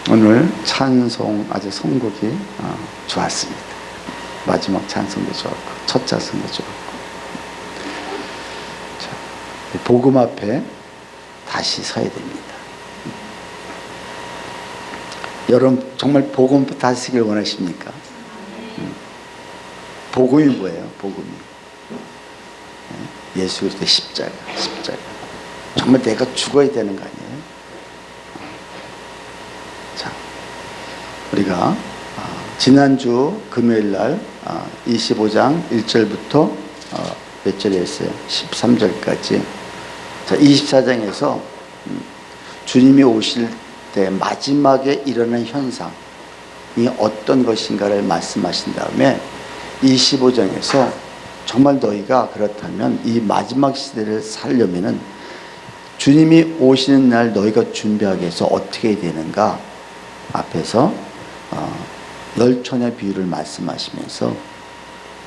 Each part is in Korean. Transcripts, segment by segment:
오늘 찬송 아주 선곡이 좋았습니다. 마지막 찬송도 좋았고 첫 찬송도 좋았고. 자, 복음 앞에 다시 서야 됩니다. 여러분 정말 복음 다시길 원하십니까? 복음이 뭐예요? 복음이 예수 그리스도의 십자가. 정말 내가 죽어야 되는 거 아니에요? 자, 우리가 지난주 금요일날 25장 1절부터 몇 절에 했어요? 13절까지. 자, 24장에서 주님이 오실 때 마지막에 일어나는 현상이 어떤 것인가를 말씀하신 다음에 25장에서 정말 너희가 그렇다면 이 마지막 시대를 살려면은 주님이 오시는 날 너희가 준비하기 위해서 어떻게 해야 되는가 앞에서 널천의 비유를 말씀하시면서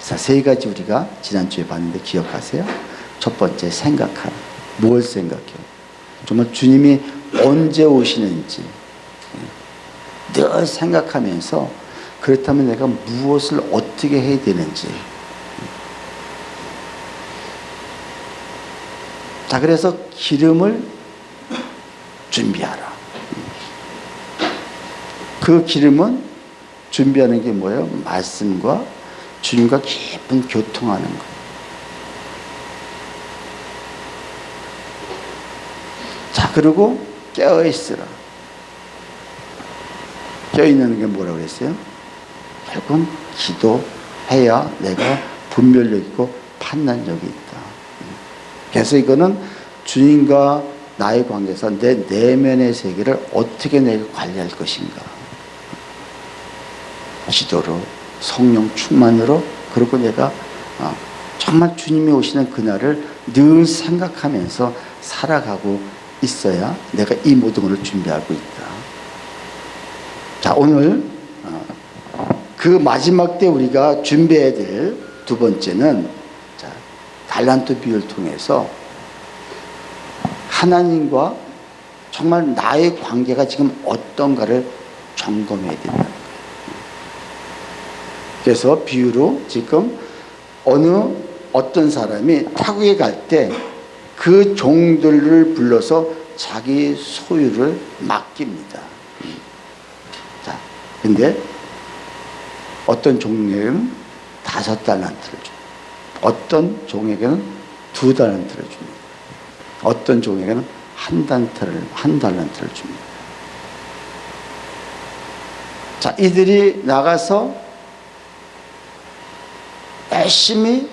세 가지 우리가 지난주에 봤는데 기억하세요? 첫 번째, 생각하라. 뭘 생각해요? 정말 주님이 언제 오시는지 늘 생각하면서 그렇다면 내가 무엇을 어떻게 해야 되는지. 자, 그래서 기름을 준비하라. 그 기름은 준비하는 게 뭐예요? 말씀과 주님과 깊은 교통하는 거. 자, 그리고 깨어있으라. 깨어있는 게 뭐라고 그랬어요? 결국은 기도해야 내가 분별력 있고 판단력이 있다. 그래서 이거는 주님과 나의 관계에서 내 내면의 세계를 어떻게 내가 관리할 것인가. 기도로, 성령 충만으로, 그리고 내가 정말 주님이 오시는 그날을 늘 생각하면서 살아가고 있어야 내가 이 모든 것을 준비하고 있다. 자, 오늘 그 마지막 때 우리가 준비해야 될 두 번째는 달란트 비유를 통해서 하나님과 정말 나의 관계가 지금 어떤가를 점검해야 된다는 거예요. 그래서 비유로 지금 어떤 사람이 타국에 갈 때 그 종들을 불러서 자기 소유를 맡깁니다. 자, 근데 어떤 종에게는 5달란트를 줍니다. 어떤 종에게는 2달란트를 줍니다. 어떤 종에게는 한 달란트를 줍니다. 자, 이들이 나가서 열심히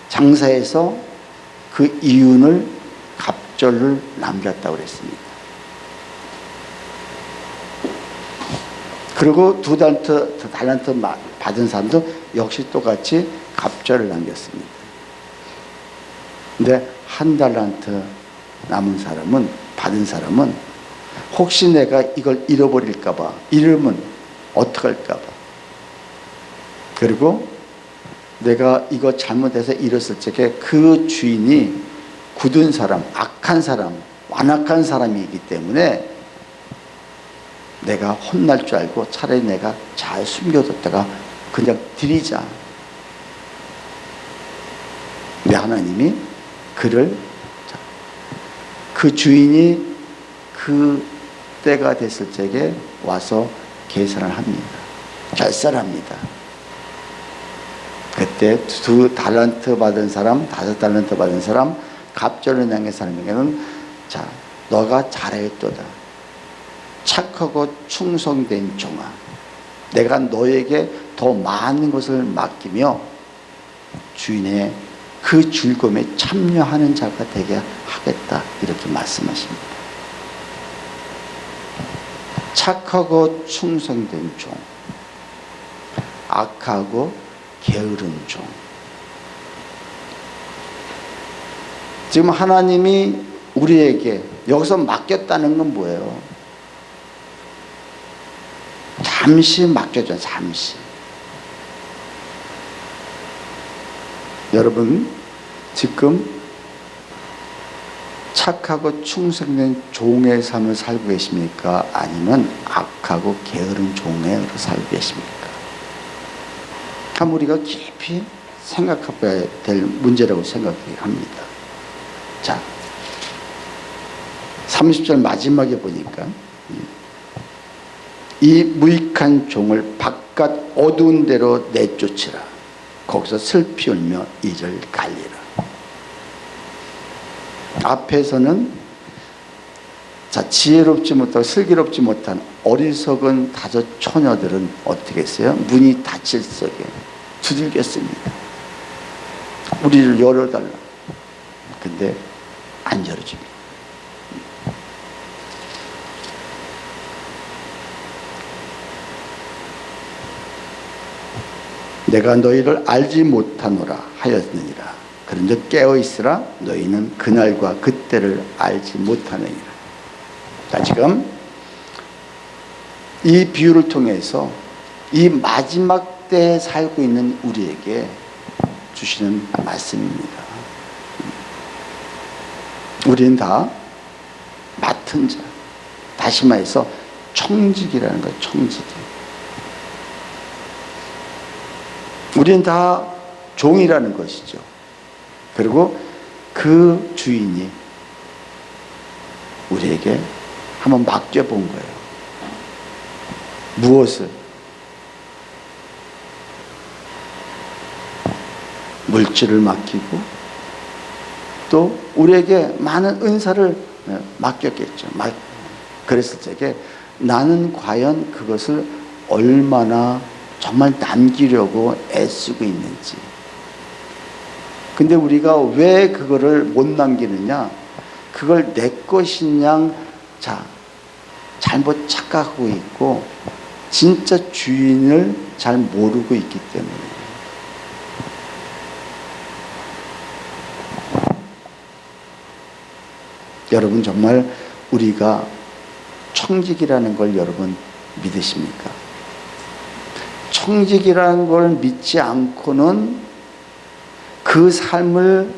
장사해서 그 이윤을 갑절을 남겼다고 그랬습니다. 그리고 2달란트 받은 사람도 역시 똑같이 갑절을 남겼습니다. 근데 1달란트 받은 사람은 혹시 내가 이걸 잃어버릴까봐, 잃으면 어떡할까봐, 그리고 내가 이거 잘못해서 잃었을 적에 그 주인이 굳은 사람, 악한 사람, 완악한 사람이기 때문에 내가 혼날 줄 알고 차라리 내가 잘 숨겨뒀다가 그냥 드리자. 근데 하나님이 그 주인이 그 때가 됐을 적에 와서 계산을 합니다. 결산합니다. 그때 2달란트 받은 사람, 5달란트 받은 사람, 갑절을 남긴 사람에게는 자, 너가 잘했도다. 착하고 충성된 종아, 내가 너에게 더 많은 것을 맡기며 주인의 그 즐거움에 참여하는 자가 되게 하겠다. 이렇게 말씀하십니다. 착하고 충성된 종, 악하고 게으른 종. 지금 하나님이 우리에게 여기서 맡겼다는 건 뭐예요? 잠시 맡겨줘. 잠시. 여러분 지금 착하고 충성된 종의 삶을 살고 계십니까? 아니면 악하고 게으른 종의 살고 계십니까? 참 우리가 깊이 생각해봐야 될 문제라고 생각합니다. 자, 30절 마지막에 보니까 이 무익한 종을 바깥 어두운 데로 내쫓으라. 거기서 슬피 울며 이를 갈리라. 앞에서는 자, 지혜롭지 못하고 슬기롭지 못한 어리석은 다섯 처녀들은 어떻게 했어요? 문이 닫힐 속에 두들겼습니다. 우리를 열어달라. 근데 안 열어줍니다. 내가 너희를 알지 못하노라 하였느니라. 그런즉 깨어있으라. 너희는 그날과 그때를 알지 못하느니라. 자, 지금 이 비유를 통해서 이 마지막 때에 살고 있는 우리에게 주시는 말씀입니다. 우리는 다 맡은 자, 다시 말해서 청직이라는 거예요. 청직. 우리는 다 종이라는 것이죠. 그리고 그 주인이 우리에게 한번 맡겨본 거예요. 무엇을? 물질을 맡기고 또 우리에게 많은 은사를 맡겼겠죠. 그랬을 적에 나는 과연 그것을 얼마나 정말 남기려고 애쓰고 있는지. 근데 우리가 왜 그거를 못 남기느냐? 그걸 내 것인 양, 자, 잘못 착각하고 있고 진짜 주인을 잘 모르고 있기 때문에. 여러분, 정말 우리가 청직이라는 걸 여러분 믿으십니까? 청직이라는 걸 믿지 않고는 그 삶을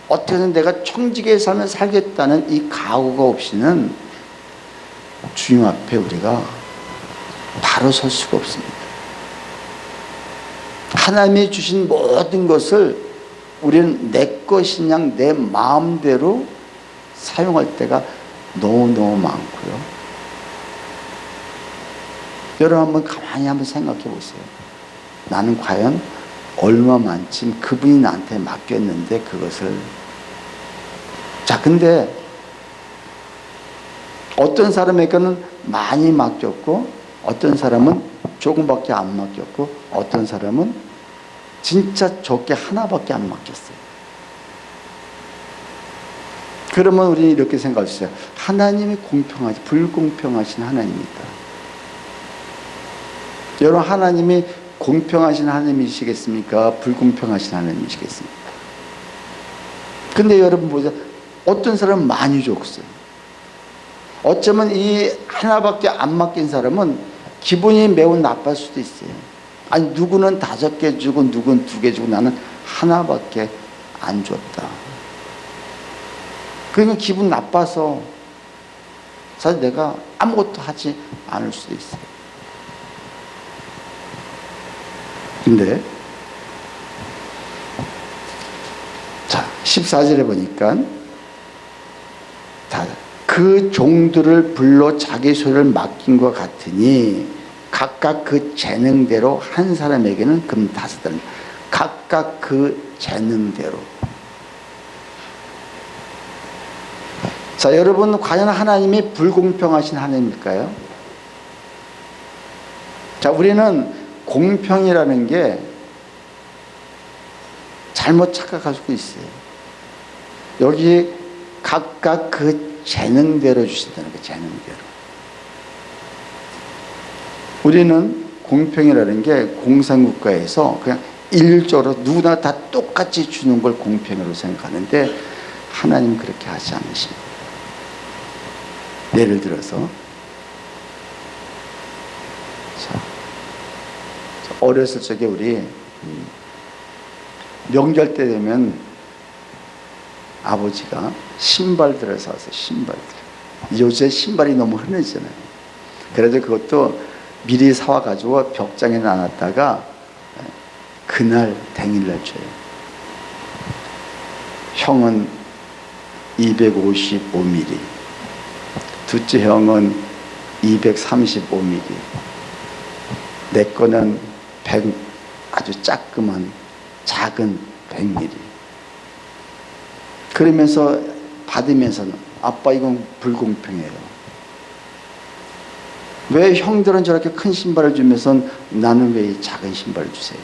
어떻게든 내가 청직의 삶을 살겠다는 이 각오가 없이는 주님 앞에 우리가 바로 설 수가 없습니다. 하나님이 주신 모든 것을 우리는 내 것인 양 내 마음대로 사용할 때가 너무너무 많고요. 여러분 한번 가만히 한번 생각해 보세요. 나는 과연 얼마만큼 그분이 나한테 맡겼는데 그것을. 자, 근데 어떤 사람에게는 많이 맡겼고 어떤 사람은 조금밖에 안 맡겼고 어떤 사람은 진짜 적게 하나밖에 안 맡겼어요. 그러면 우리는 이렇게 생각했어요. 하나님이 공평하지 불공평하신 하나님이다. 여러분, 하나님이 공평하신 하나님이시겠습니까? 불공평하신 하나님이시겠습니까? 근데 여러분 보세요. 어떤 사람은 많이 줬어요. 어쩌면 이 하나밖에 안 맡긴 사람은 기분이 매우 나쁠 수도 있어요. 아니, 누구는 5개 주고 누구는 2개 주고 나는 하나밖에 안 줬다. 그러니까 기분 나빠서 사실 내가 아무것도 하지 않을 수도 있어요. 근데 자, 14절에 보니까 그 종들을 불러 자기 소유를 맡긴 것 같으니 각각 그 재능대로 한 사람에게는 금 5달러. 각각 그 재능대로. 자, 여러분, 과연 하나님이 불공평하신 하나님일까요? 자, 우리는 공평이라는 게 잘못 착각할 수도 있어요. 여기 각각 그 재능대로 주신다는 거예요. 재능대로. 우리는 공평이라는 게 공산국가에서 그냥 일률적으로 누구나 다 똑같이 주는 걸 공평으로 생각하는데 하나님은 그렇게 하지 않으십니다. 예를 들어서 어렸을 적에 우리 명절 때 되면 아버지가 신발들을 사서 신발들. 요새 신발이 너무 흔해지잖아요. 그래서 그것도 미리 사와가지고 벽장에 놔놨다가 그날 당일날 줘요. 형은 255mm, 둘째 형은 235mm, 내 거는 100, 아주 작은 100mm. 그러면서 받으면서는 아빠 이건 불공평해요. 왜 형들은 저렇게 큰 신발을 주면서 나는 왜 이 작은 신발을 주세요?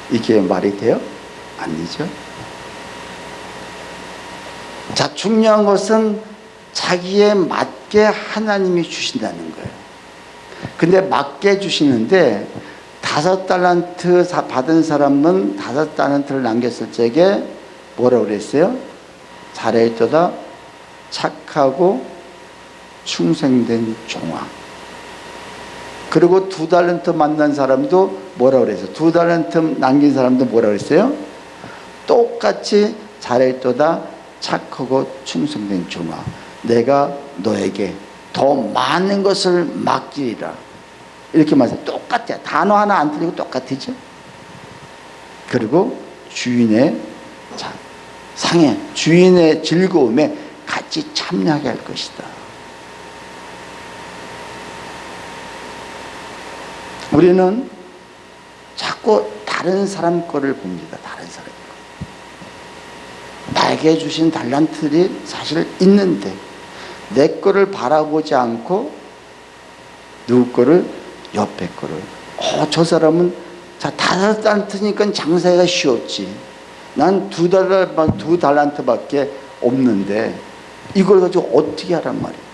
이게 말이 돼요? 아니죠. 자, 중요한 것은 자기에 맞게 하나님이 주신다는 거예요. 근데 맞게 주시는데 5달란트 받은 사람은 5달란트를 남겼을 적에 뭐라고 그랬어요? 잘했도다 착하고 충성된 종아. 그리고 2달란트 만난 사람도 뭐라고 그랬어요? 2달란트 남긴 사람도 뭐라고 그랬어요? 똑같이 잘했도다 착하고 충성된 종아. 내가 너에게 더 많은 것을 맡기리라. 이렇게 말해서 똑같아요. 단어 하나 안 틀리고 똑같죠. 그리고 주인의 상해, 주인의 즐거움에 같이 참여하게 할 것이다. 우리는 자꾸 다른 사람 거를 봅니다. 다른 사람 거. 나에게 주신 달란트들이 사실 있는데 내 거를 바라보지 않고 누구 거를, 옆에 거를. 저 사람은 5달란트니까 장사가 쉬웠지. 난 2달란트밖에 없는데 이걸 가지고 어떻게 하란 말이야.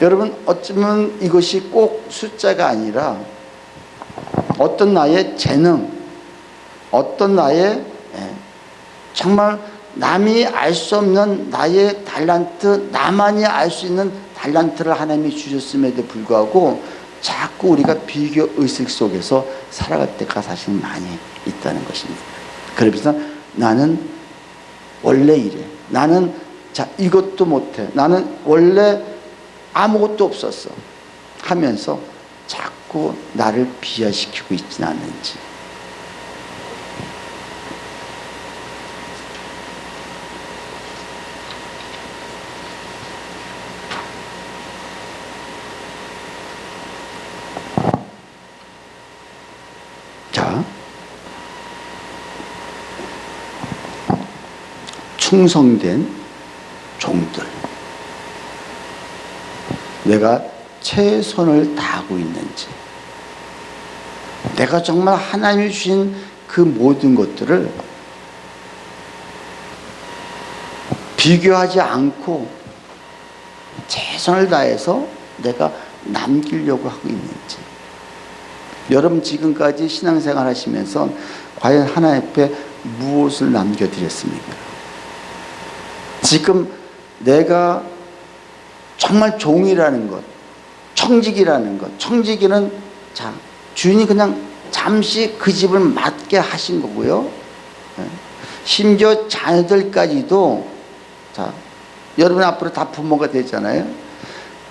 여러분, 어쩌면 이것이 꼭 숫자가 아니라 어떤 나의 재능, 어떤 나의 정말 남이 알 수 없는 나의 달란트, 나만이 알 수 있는 달란트를 하나님이 주셨음에도 불구하고 자꾸 우리가 비교 의식 속에서 살아갈 때가 사실 많이 있다는 것입니다. 그러면서 나는 원래 이래. 나는 이것도 못해. 나는 원래 아무것도 없었어. 하면서 자꾸 나를 비하시키고 있지는 않은지. 자, 충성된 종들. 내가 최선을 다하고 있는지, 내가 정말 하나님이 주신 그 모든 것들을 비교하지 않고 최선을 다해서 내가 남기려고 하고 있는지. 여러분 지금까지 신앙생활 하시면서 과연 하나님 앞에 무엇을 남겨드렸습니까? 지금 내가 정말 종이라는 것, 청지기라는 것, 청지기는 주인이 그냥 잠시 그 집을 맡게 하신 거고요. 심지어 자녀들까지도 여러분 앞으로 다 부모가 되잖아요.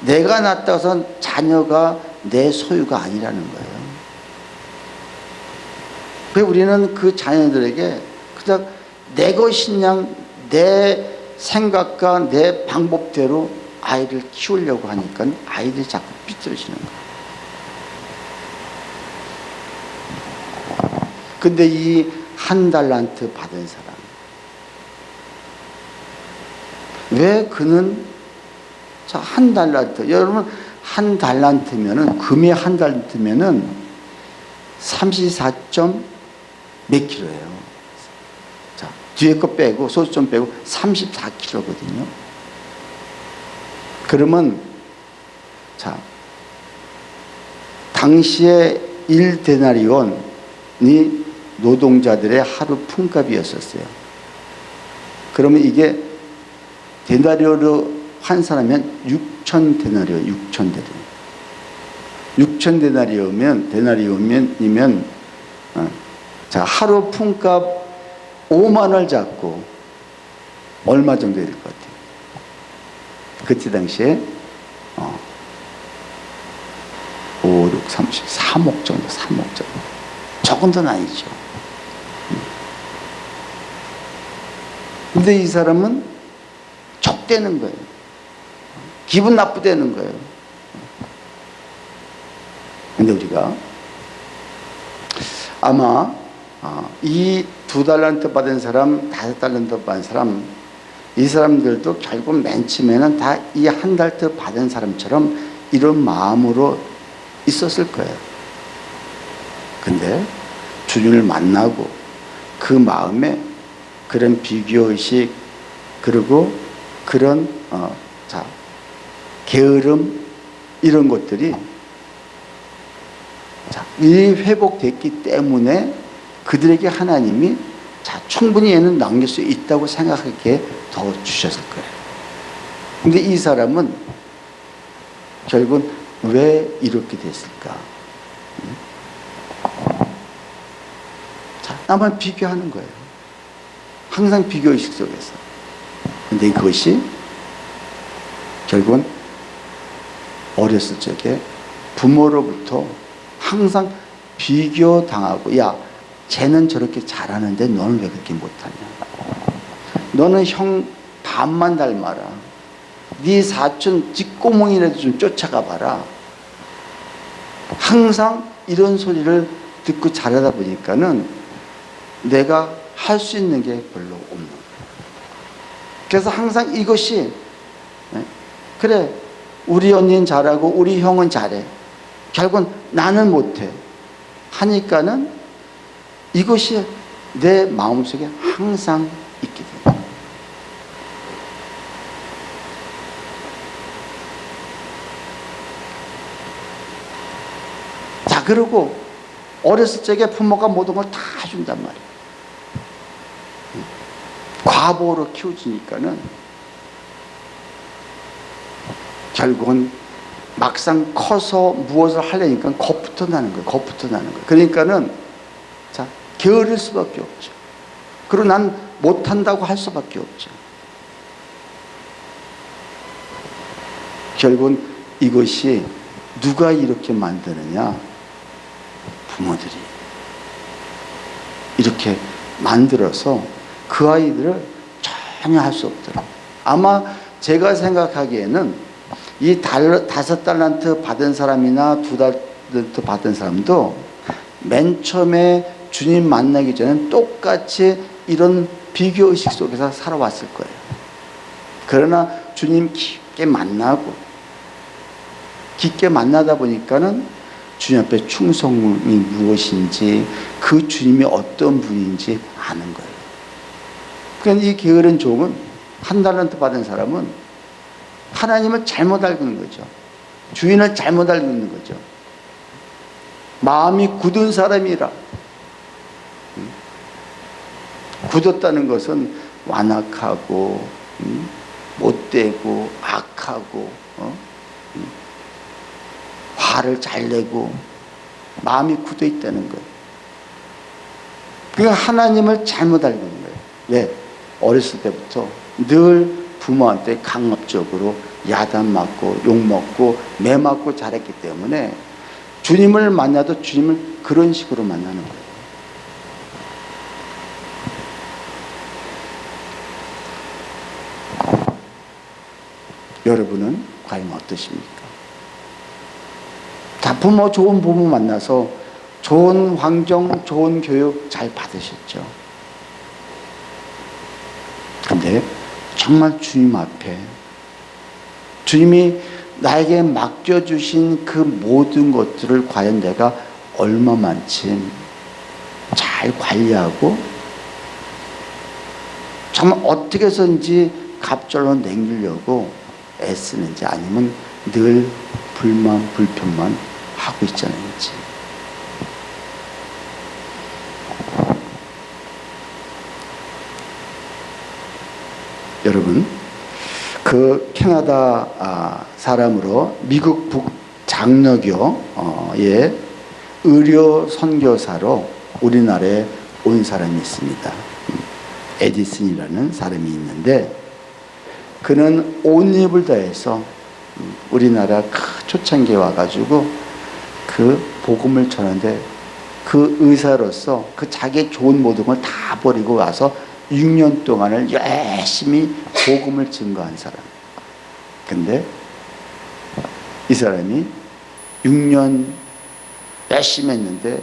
내가 낳았다고 해서 자녀가 내 소유가 아니라는 거예요. 그래서 우리는 그 자녀들에게 그냥 내 것인 양 내 생각과 내 방법대로 아이를 키우려고 하니까 아이들이 자꾸 삐뚤어지는 거예요. 근데 이 1달란트 받은 사람, 왜 그는 1달란트, 여러분 1달란트면은, 금이 1달란트면은 34. 몇 킬로예요? 자, 뒤에 거 빼고 소수점 빼고 34kg거든요. 그러면 당시에 1데나리온이 노동자들의 하루 품값이었었어요. 그러면 이게 데나리온으로 환산하면 6,000데나리온, 6,000데나리온. 6,000데나리온이면 자, 하루 품값 5만 원을 잡고 얼마 정도 될 것 같아요? 그때 당시에 5, 6, 30, 3억 정도, 3억 정도. 조금 더 아니죠. 근데 이 사람은 촉되는 거예요. 기분 나쁘다는 거예요. 근데 우리가 아마 이 2달란트 받은 사람, 5달란트 받은 사람, 이 사람들도 결국 맨 처음에는 다 이 1달트 받은 사람처럼 이런 마음으로 있었을 거예요. 근데 주님을 만나고 그 마음에 그런 비교의식, 그리고 그런 게으름, 이런 것들이 이 회복됐기 때문에 그들에게 하나님이 충분히 얘는 남길 수 있다고 생각하기에 더 주셨을 거예요. 근데 이 사람은 결국은 왜 이렇게 됐을까? 나만 비교하는 거예요. 항상 비교의식 속에서. 근데 그것이 결국은 어렸을 적에 부모로부터 항상 비교당하고, 야, 쟤는 저렇게 잘하는데 너는 왜 그렇게 못하냐? 너는 형 반만 닮아라. 네 사촌 뒷구멍이라도 좀 쫓아가 봐라. 항상 이런 소리를 듣고 자라다 보니까는 내가 할 수 있는 게 별로 없는 거예요. 그래서 항상 이것이, 그래, 우리 언니는 잘하고 우리 형은 잘해. 결국은 나는 못해. 하니까는 이것이 내 마음속에 항상 있게 돼요. 자, 그리고 어렸을 적에 부모가 모든 걸 다 준단 말이에요. 과보로 키워주니까는 결국은 막상 커서 무엇을 하려니까 겁부터 나는 거예요. 겁부터 나는 거예요. 그러니까는 게으를 수밖에 없죠. 그리고 난 못한다고 할 수밖에 없죠. 결국은 이것이 누가 이렇게 만드느냐? 부모들이 이렇게 만들어서 그 아이들을 전혀 할 수 없더라고요. 아마 제가 생각하기에는 이 5달란트 받은 사람이나 2달란트 받은 사람도 맨 처음에 주님 만나기 전에 똑같이 이런 비교의식 속에서 살아왔을 거예요. 그러나 주님 깊게 만나다 보니까는 주님 앞에 충성이 무엇인지, 그 주님이 어떤 분인지 아는 거예요. 그러니까 이 게으른 종은 1달란트 받은 사람은 하나님을 잘못 알고 있는 거죠. 주인을 잘못 알고 있는 거죠. 마음이 굳은 사람이라. 굳었다는 것은 완악하고 못되고 악하고 화를 잘 내고 마음이 굳어 있다는 거예요. 그러니까 하나님을 잘못 알고 있는 거예요. 왜? 어렸을 때부터 늘 부모한테 강압적으로 야단맞고 욕먹고 매맞고 자랐기 때문에 주님을 만나도 주님을 그런 식으로 만나는 거예요. 여러분은 과연 어떠십니까? 자, 좋은 부모 만나서 좋은 환경, 좋은 교육 잘 받으셨죠. 근데 정말 주님 앞에 주님이 나에게 맡겨주신 그 모든 것들을 과연 내가 얼마만큼 잘 관리하고 정말 어떻게 해서든지 갑절로 남기려고 애쓰는지, 아니면 늘 불만 불편만 하고 있잖아요. 여러분, 그 캐나다 사람으로 미국 북장로교의 의료 선교사로 우리나라에 온 사람이 있습니다. 에디슨이라는 사람이 있는데 그는 온 힘을 다해서 우리나라 초창기에 와가지고 그 복음을 전하는데 그 의사로서 그 자기의 좋은 모든 걸 다 버리고 와서 6년 동안을 열심히 복음을 증거한 사람. 근데 이 사람이 6년 열심히 했는데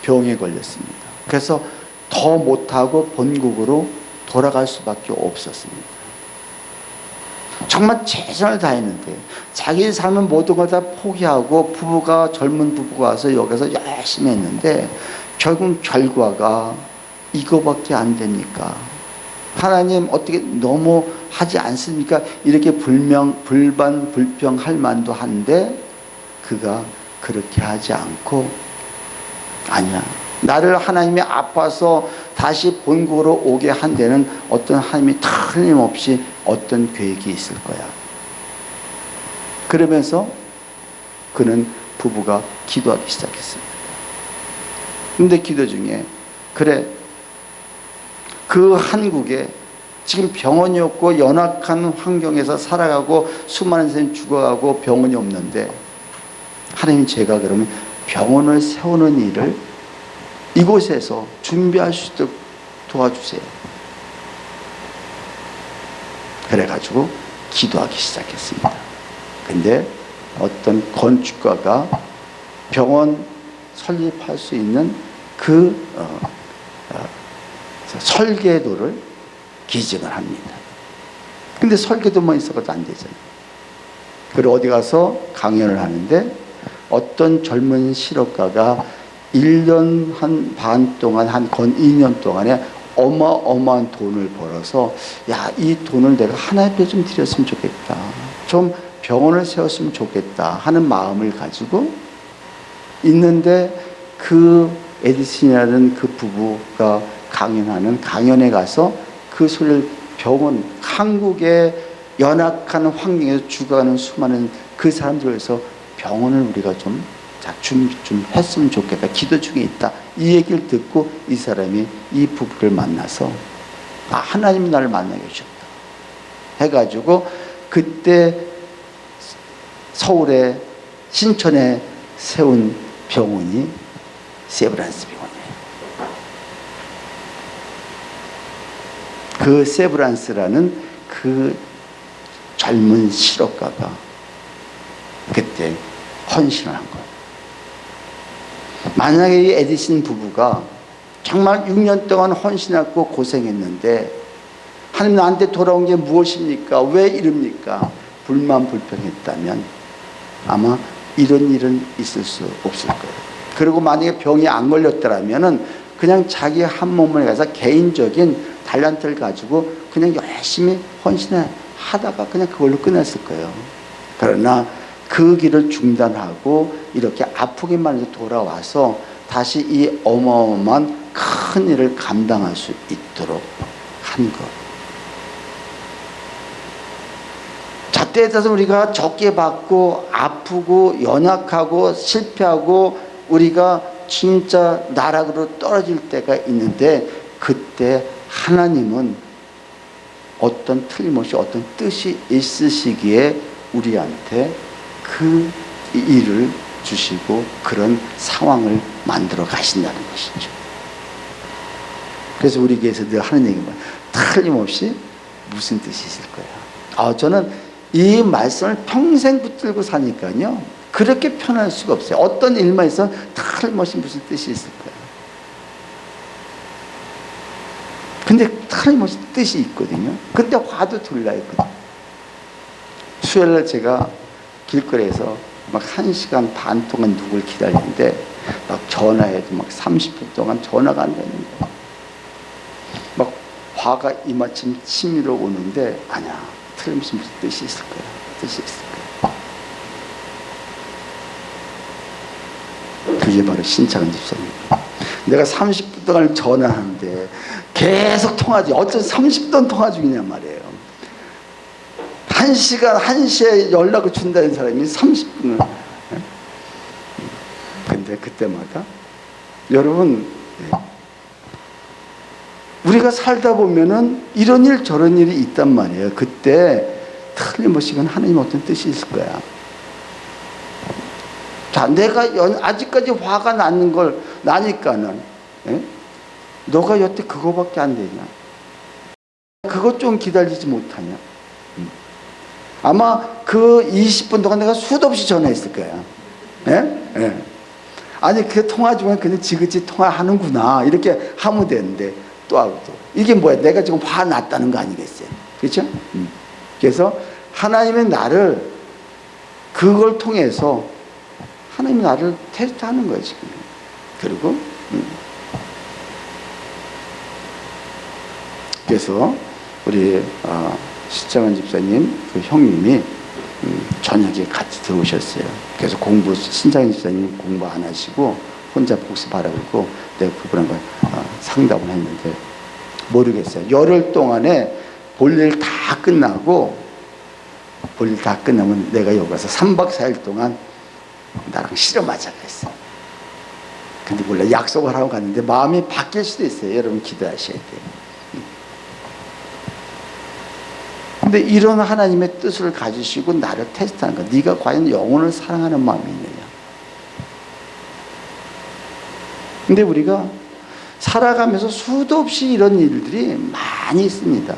병에 걸렸습니다. 그래서 더 못하고 본국으로 돌아갈 수밖에 없었습니다. 정말 최선을 다했는데 자기 삶은 모든 걸 다 포기하고 젊은 부부가 와서 여기서 열심히 했는데 결국 결과가 이거밖에 안 되니까 하나님 어떻게 너무 하지 않습니까? 이렇게 불평할 만도 한데 그가 그렇게 하지 않고 아니야. 나를 하나님이 아파서 다시 본국으로 오게 한 데는 어떤 하나님이 틀림없이 어떤 계획이 있을 거야. 그러면서 그는 부부가 기도하기 시작했습니다. 근데 기도 중에 그래 그 한국에 지금 병원이 없고 연약한 환경에서 살아가고 수많은 사람이 죽어가고 병원이 없는데 하나님 제가 그러면 병원을 세우는 일을 이곳에서 준비할 수 있도록 도와주세요. 그래가지고 기도하기 시작했습니다. 근데 어떤 건축가가 병원 설립할 수 있는 그 설계도를 기증을 합니다. 근데 설계도만 있어도 안 되잖아요. 그리고 어디 가서 강연을 하는데 어떤 젊은 실업가가 1년 한 반 동안 한 2년 동안에 어마어마한 돈을 벌어서 야, 이 돈을 내가 하나님께 좀 드렸으면 좋겠다. 좀 병원을 세웠으면 좋겠다 하는 마음을 가지고 있는데 그 에디슨이라는 그 부부가 강연하는 강연에 가서 그 소리를 병원 한국의 연약한 환경에서 죽어가는 수많은 그 사람들에서 병원을 우리가 좀 준비 좀 했으면 좋겠다. 기도 중에 있다. 이 얘기를 듣고 이 사람이 이 부부를 만나서 하나님이 나를 만나게 해주셨다. 해가지고 그때 서울에 신천에 세운 병원이 세브란스 병원이에요. 그 세브란스라는 그 젊은 실업가가 그때 헌신을 한 거예요. 만약에 이 에디슨 부부가 정말 6년 동안 헌신하고 고생했는데 하나님 나한테 돌아온 게 무엇입니까? 왜 이럽니까? 불만불평했다면 아마 이런 일은 있을 수 없을 거예요. 그리고 만약에 병이 안 걸렸더라면 그냥 자기 한 몸을 가서 개인적인 달란트를 가지고 그냥 열심히 헌신을 하다가 그냥 그걸로 끝났을 거예요. 그러나 그 길을 중단하고 이렇게 아프기만 해서 돌아와서 다시 이 어마어마한 큰 일을 감당할 수 있도록 한 것. 자, 때에 따라서 우리가 적게 받고 아프고 연약하고 실패하고 우리가 진짜 나락으로 떨어질 때가 있는데 그때 하나님은 어떤 틀림없이 어떤 뜻이 있으시기에 우리한테 그 일을 주시고 그런 상황을 만들어 가신다는 것이죠. 그래서 우리 교회에서 늘 하는 얘기는 틀림없이 무슨 뜻이 있을 거야. 저는 이 말씀을 평생 붙들고 사니까요. 그렇게 편할 수가 없어요. 어떤 일만 있어도 틀림없이 무슨 뜻이 있을 거야. 근데 틀림없이 뜻이 있거든요. 근데 화도 둘러 있거든요. 수요일날 제가 길거리에서 막 1시간 반 동안 누굴 기다리는데 막 전화해도 막 30분 동안 전화가 안 되는 거야. 막 화가 이마침 치밀어 오는데 아니야. 틀림없이 무슨 뜻이 있을 거야. 뜻이 있을 거야. 그게 바로 신창은 집사입니다. 내가 30분 동안 전화하는데 계속 통화지. 어쩐 30분 통화 중이냔 말이에요. 1시에 연락을 준다는 사람이 30분을. 근데 그때마다 여러분 우리가 살다 보면은 이런 일 저런 일이 있단 말이에요. 그때 틀림없이 그건 하나님 어떤 뜻이 있을 거야. 자, 내가 아직까지 화가 나는 걸 나니까는 너가 여태 그거밖에 안 되냐? 그것 좀 기다리지 못하냐? 아마 그 20분 동안 내가 수도 없이 전화했을 거야. 아니 그 통화 중에 그냥 지그지 통화하는구나 이렇게 하면 되는데 또 하고 또 이게 뭐야? 내가 지금 화났다는 거 아니겠어요? 그렇죠? 그래서 하나님의 나를 그걸 통해서 하나님이 나를 테스트하는 거예요 지금. 그리고 그래서 우리 시장한 집사님 그 형님이 저녁에 같이 들어오셨어요. 그래서 신장현 집사님 공부 안 하시고 혼자 복습하라고 그러고 내가 그분하고 상담을 했는데 모르겠어요. 열흘 동안에 볼일 다 끝나고 볼일 다 끝나면 내가 여기 가서 3박 4일 동안 나랑 실험하자 그랬어. 근데 몰라 약속을 하고 갔는데 마음이 바뀔 수도 있어요. 여러분 기도하셔야 돼요. 근데 이런 하나님의 뜻을 가지시고 나를 테스트하는 거야. 네가 과연 영혼을 사랑하는 마음이 있느냐. 근데 우리가 살아가면서 수도 없이 이런 일들이 많이 있습니다.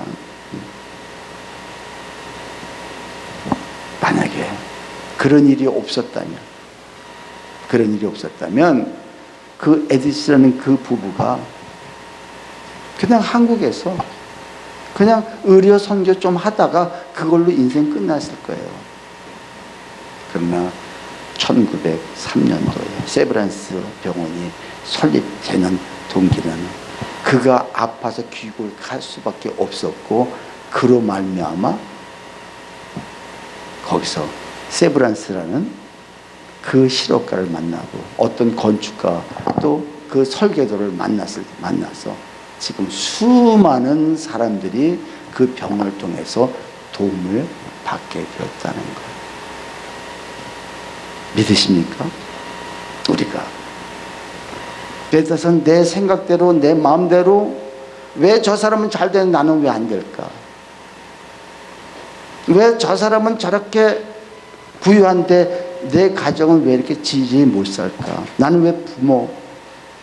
만약에 그런 일이 없었다면 그 에디스라는 그 부부가 그냥 한국에서 그냥 의료 선교 좀 하다가 그걸로 인생 끝났을 거예요. 그러나 1903년도에 세브란스 병원이 설립되는 동기는 그가 아파서 귀국할 수밖에 없었고 그로 말미암아 거기서 세브란스라는 그 실업가를 만나고 어떤 건축가 또 그 설계도를 만나서 지금 수많은 사람들이 그 병을 통해서 도움을 받게 되었다는 거예요. 믿으십니까? 우리가 그래서 내 생각대로 내 마음대로 왜 저 사람은 잘 되는 나는 왜 안 될까? 왜 저 사람은 저렇게 부유한데 내 가정은 왜 이렇게 지지 못 살까? 나는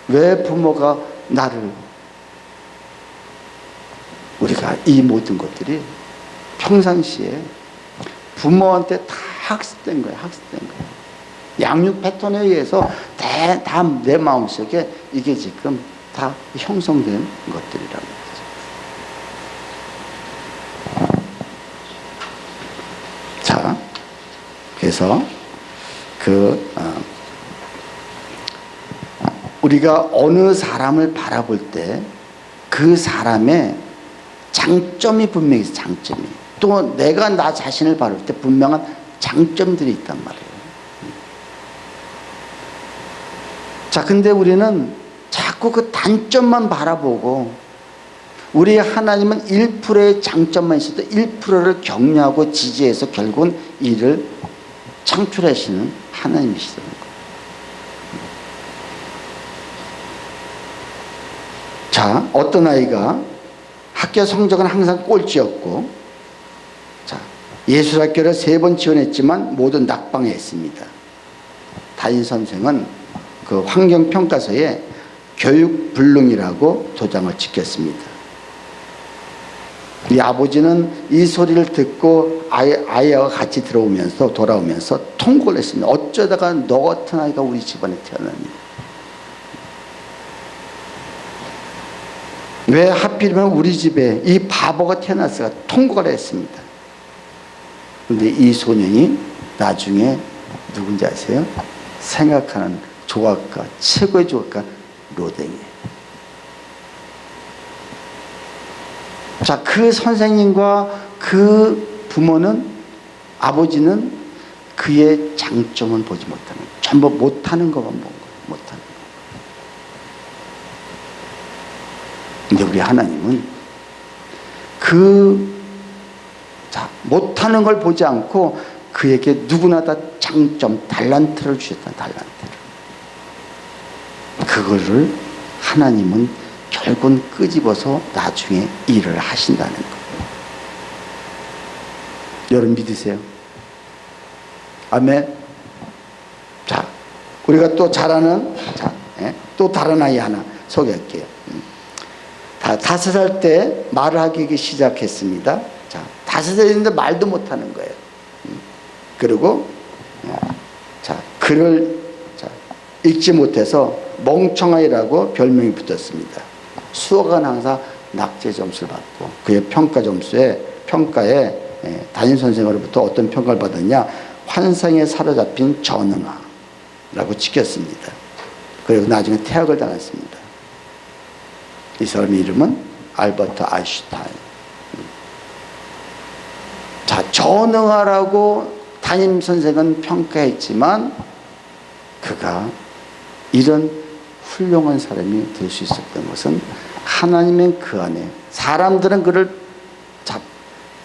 왜 부모가 나를 우리가 이 모든 것들이 평상시에 부모한테 다 학습된 거예요. 양육 패턴에 의해서 다 내 마음속에 이게 지금 다 형성된 것들이라는 거죠. 자, 그래서 우리가 어느 사람을 바라볼 때 그 사람의 장점이 분명히 있어요. 장점이. 또 내가 나 자신을 바라볼 때 분명한 장점들이 있단 말이에요. 자, 근데 우리는 자꾸 그 단점만 바라보고 우리 하나님은 1%의 장점만 있어도 1%를 격려하고 지지해서 결국은 이를 창출하시는 하나님이시다는 거예요. 자, 어떤 아이가 학교 성적은 항상 꼴찌였고, 자, 예술학교를 3번 지원했지만 모두 낙방했습니다. 담임 선생은 그 환경평가서에 교육불능이라고 도장을 찍혔습니다. 이 아버지는 이 소리를 듣고 아이와 같이 돌아오면서 통곡을 했습니다. 어쩌다가 너 같은 아이가 우리 집안에 태어났냐. 왜 하필이면 우리 집에 이 바보가 태어났을까 통곡을 했습니다. 그런데 이 소년이 나중에 누군지 아세요? 생각하는 조각가, 최고의 조각가 로댕이에요. 자, 그 선생님과 그 부모는, 아버지는 그의 장점은 보지 못하는 거예요. 전부 못하는 것만 본 거예요. 못하는 거. 근데 우리 하나님은 못하는 걸 보지 않고 그에게 누구나 다 장점, 달란트를 주셨다. 달란트를. 그거를 하나님은 결국은 끄집어서 나중에 일을 하신다는 거예요. 여러분 믿으세요? 아멘. 자, 우리가 또 잘 아는, 또 다른 아이 하나 소개할게요. 5살 때 말을 하기 시작했습니다. 자, 5살인데 말도 못하는 거예요. 그리고 글을 읽지 못해서 멍청아이라고 별명이 붙었습니다. 수학은 항상 낙제 점수를 받고 그의 평가에 담임선생으로부터 어떤 평가를 받았냐, 환상에 사로잡힌 전응아라고 찍혔습니다. 그리고 나중에 퇴학을 당했습니다. 이 사람의 이름은 알버트 아인슈타인. 자, 전응아라고 담임선생은 평가했지만 그가 이런 훌륭한 사람이 될 수 있었던 것은 하나님은 그 안에, 사람들은 그를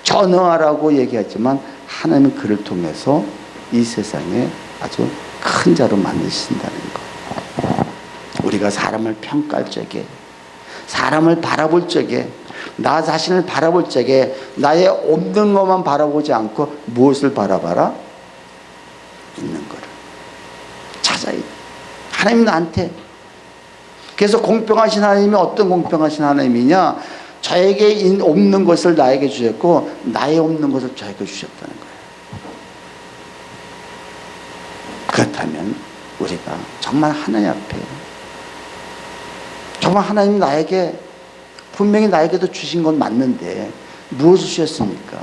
전응아라고 얘기하지만 하나님은 그를 통해서 이 세상에 아주 큰 자로 만드신다는 것. 우리가 사람을 평가할 적에, 사람을 바라볼 적에, 나 자신을 바라볼 적에 나의 없는 것만 바라보지 않고 무엇을 바라봐라? 있는 거를 찾아야 돼. 하나님 나한테. 그래서 공평하신 하나님이 어떤 공평하신 하나님이냐, 저에게 없는 것을 나에게 주셨고 나의 없는 것을 저에게 주셨다는 거예요. 그렇다면 우리가 정말 하나님 앞에, 정말 하나님 나에게 분명히 나에게도 주신 건 맞는데 무엇을 주셨습니까?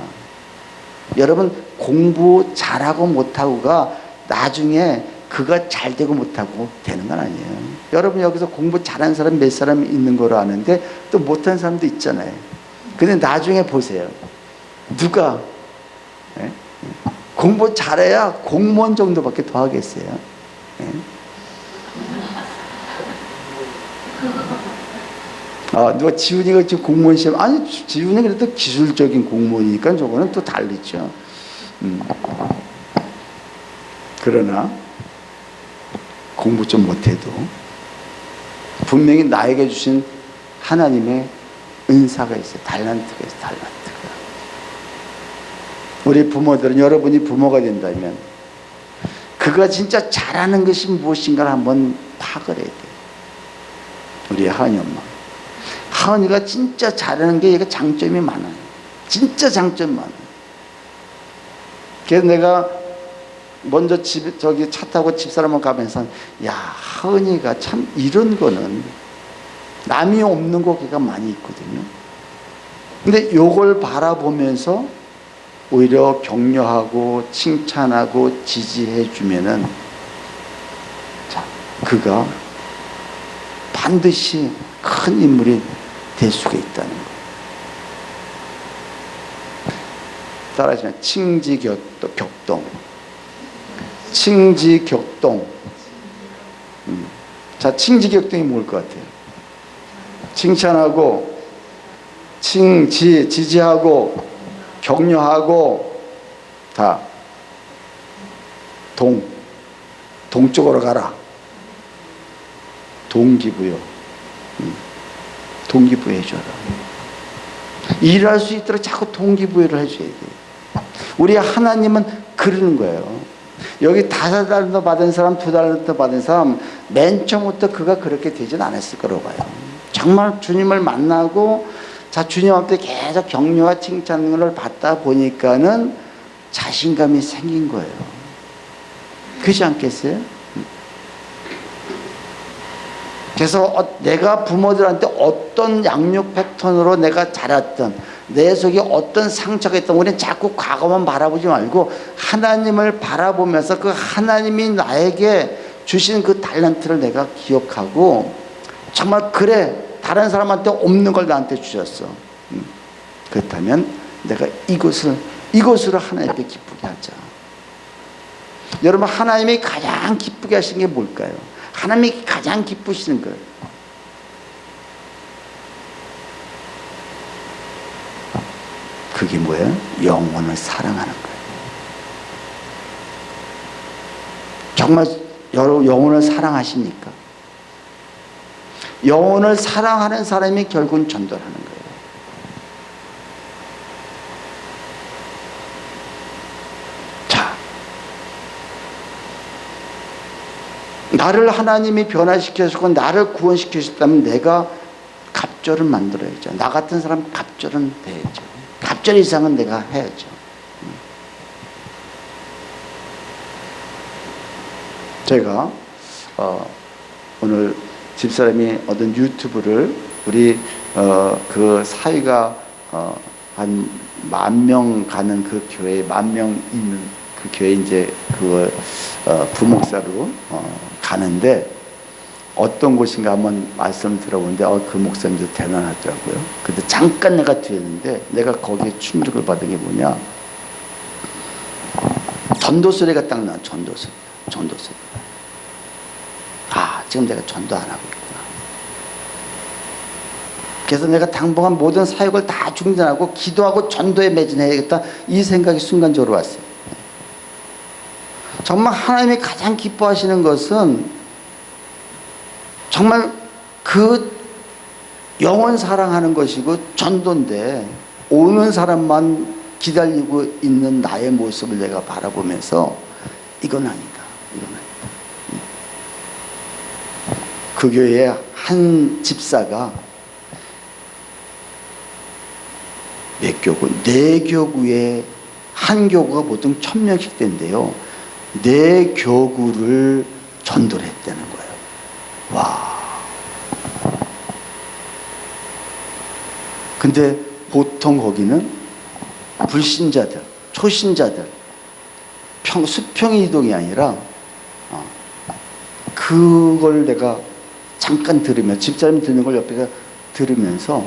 여러분, 공부 잘하고 못하고가 나중에 그가 잘되고 못하고 되는 건 아니에요. 여러분 여기서 공부 잘하는 사람 몇 사람 있는 거로 아는데 또 못하는 사람도 있잖아요. 근데 나중에 보세요. 누가 공부 잘해야 공무원 정도밖에 더 하겠어요. 누가 지훈이가 지금 공무원 시험, 아니 지훈이 그래도 기술적인 공무원이니까 저거는 또 다르죠. 그러나 공부 좀 못해도 분명히 나에게 주신 하나님의 은사가 있어요. 달란트가 있어요. 달란트가. 우리 부모들은, 여러분이 부모가 된다면 그가 진짜 잘하는 것이 무엇인가를 한번 파악을 해야 돼요. 우리 하은이 엄마, 하은이가 진짜 잘하는 게 얘가 장점이 많아요. 진짜 장점 많아요. 그래서 내가 먼저 차 타고 집사람을 가면서, 야, 하은이가 참 이런 거는 남이 없는 거 걔가 많이 있거든요. 근데 요걸 바라보면서 오히려 격려하고 칭찬하고 지지해 주면은, 자, 그가 반드시 큰 인물이 될 수가 있다는 거예요. 따라하시면 칭지격동. 칭지격동. 자, 칭지격동이 뭘 것 같아요? 칭찬하고, 지지하고, 격려하고, 다 동쪽으로 가라. 동기부여. 동기부여 해줘라. 일할 수 있도록 자꾸 동기부여를 해줘야 돼요. 우리 하나님은 그러는 거예요. 여기 5달란트 받은 사람, 2달란트 받은 사람, 맨 처음부터 그가 그렇게 되진 않았을 거라고 봐요. 정말 주님을 만나고, 자, 주님 앞에 계속 격려와 칭찬을 받다 보니까는 자신감이 생긴 거예요. 그렇지 않겠어요? 그래서 내가 부모들한테 어떤 양육 패턴으로 내가 자랐던, 내 속에 어떤 상처가 있던, 우리는 자꾸 과거만 바라보지 말고 하나님을 바라보면서 그 하나님이 나에게 주신 그 달란트를 내가 기억하고, 정말 그래, 다른 사람한테 없는 걸 나한테 주셨어. 그렇다면 내가 이것으로 하나님 앞에 기쁘게 하자. 여러분, 하나님이 가장 기쁘게 하시는 게 뭘까요? 하나님이 가장 기쁘시는 거예요. 그게 뭐예요? 영혼을 사랑하는 거예요. 정말 영혼을 사랑하십니까? 영혼을 사랑하는 사람이 결국은 전도를 하는 거예요. 자, 나를 하나님이 변화시켜주고 나를 구원시켜줬다면 내가 갑절을 만들어야죠. 나 같은 사람 갑절은 돼야죠. 갑절 이상은 내가 해야죠. 제가 오늘 집사람이 어떤 유튜브를 우리 그 사회가 한 10,000명 가는 그 교회, 10,000명 있는 그 교회 이제 그 부목사로 가는데 어떤 곳인가 한번 말씀 들어보는데 그 목사님도 대단하더라고요. 근데 잠깐 내가 뒤에 있는데 내가 거기에 충격을 받은 게 뭐냐, 전도 소리가 딱 나. 전도 소리. 아, 지금 내가 전도 안 하고 있구나. 그래서 내가 당분간 모든 사역을 다 중단하고 기도하고 전도에 매진해야겠다, 이 생각이 순간적으로 왔어요. 정말 하나님이 가장 기뻐하시는 것은 정말 그 영혼 사랑하는 것이고 전도인데, 오는 사람만 기다리고 있는 나의 모습을 내가 바라보면서 이건 아니다. 그 교회에 한 집사가 몇 교구, 4교구에 한 교구가 보통 1,000명씩 된대요. 4교구를 전도를 했다는 거예요. 와. 근데 보통 거기는 불신자들, 초신자들, 수평 이동이 아니라 그걸 내가 잠깐 들으면, 집사람이 듣는 걸 옆에서 들으면서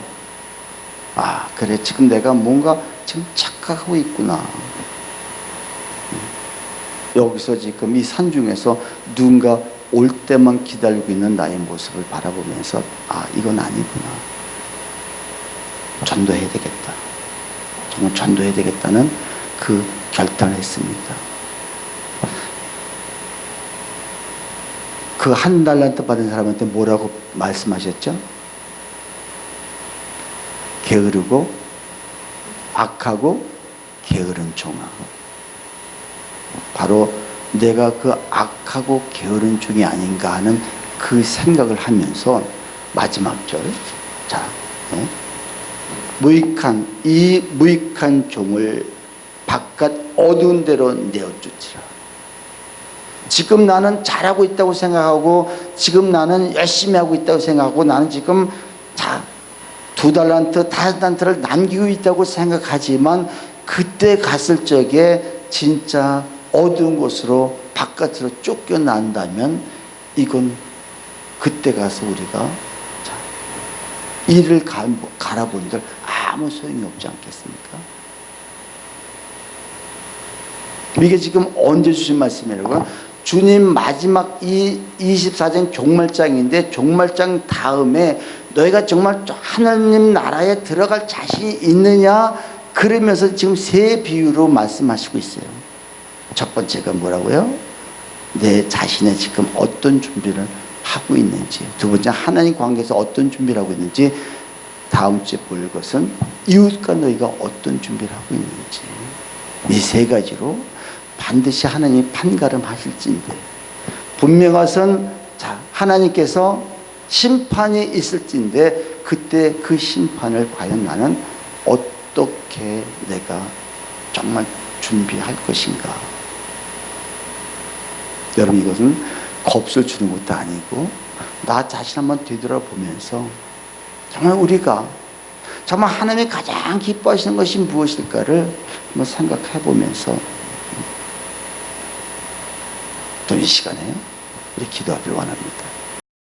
아, 그래, 지금 내가 뭔가 지금 착각하고 있구나. 여기서 지금 이 산중에서 누군가 올 때만 기다리고 있는 나의 모습을 바라보면서 아, 이건 아니구나. 전도해야 되겠다. 정말 전도해야 되겠다는 그 결단을 했습니다. 그 한 달란트 받은 사람한테 뭐라고 말씀하셨죠? 게으르고 악하고 게으른 종아. 바로 내가 그 악하고 게으른 종이 아닌가 하는 그 생각을 하면서 마지막 절, 자, 이 무익한 종을 바깥 어두운 데로 내어주지라. 지금 나는 잘하고 있다고 생각하고, 지금 나는 열심히 하고 있다고 생각하고, 나는 지금 2달란트, 5달란트를 남기고 있다고 생각하지만, 그때 갔을 적에 진짜 어두운 곳으로 바깥으로 쫓겨난다면 이건 그때 가서 우리가 이를 갈아본들 아무 소용이 없지 않겠습니까? 이게 지금 언제 주신 말씀이라고요? 주님 마지막 이 24장 종말장인데, 종말장 다음에 너희가 정말 하나님 나라에 들어갈 자신이 있느냐, 그러면서 지금 3 비유로 말씀하시고 있어요. 첫 번째가 뭐라고요? 내 자신의 지금 어떤 준비를 하고 있는지, 두 번째 하나님 관계에서 어떤 준비를 하고 있는지, 다음 주에 볼 것은 이웃과 너희가 어떤 준비를 하고 있는지, 이 3가지로 반드시 하나님이 판가름하실진데, 분명한 하나님께서 심판이 있을진데, 그때 그 심판을 과연 나는 어떻게 내가 정말 준비할 것인가. 여러분, 이것은 겁을 주는 것도 아니고 나 자신 한번 되돌아보면서 정말 우리가 정말 하나님이 가장 기뻐하시는 것이 무엇일까를 한번 생각해 보면서 또 이 시간에 우리 기도하길 원합니다.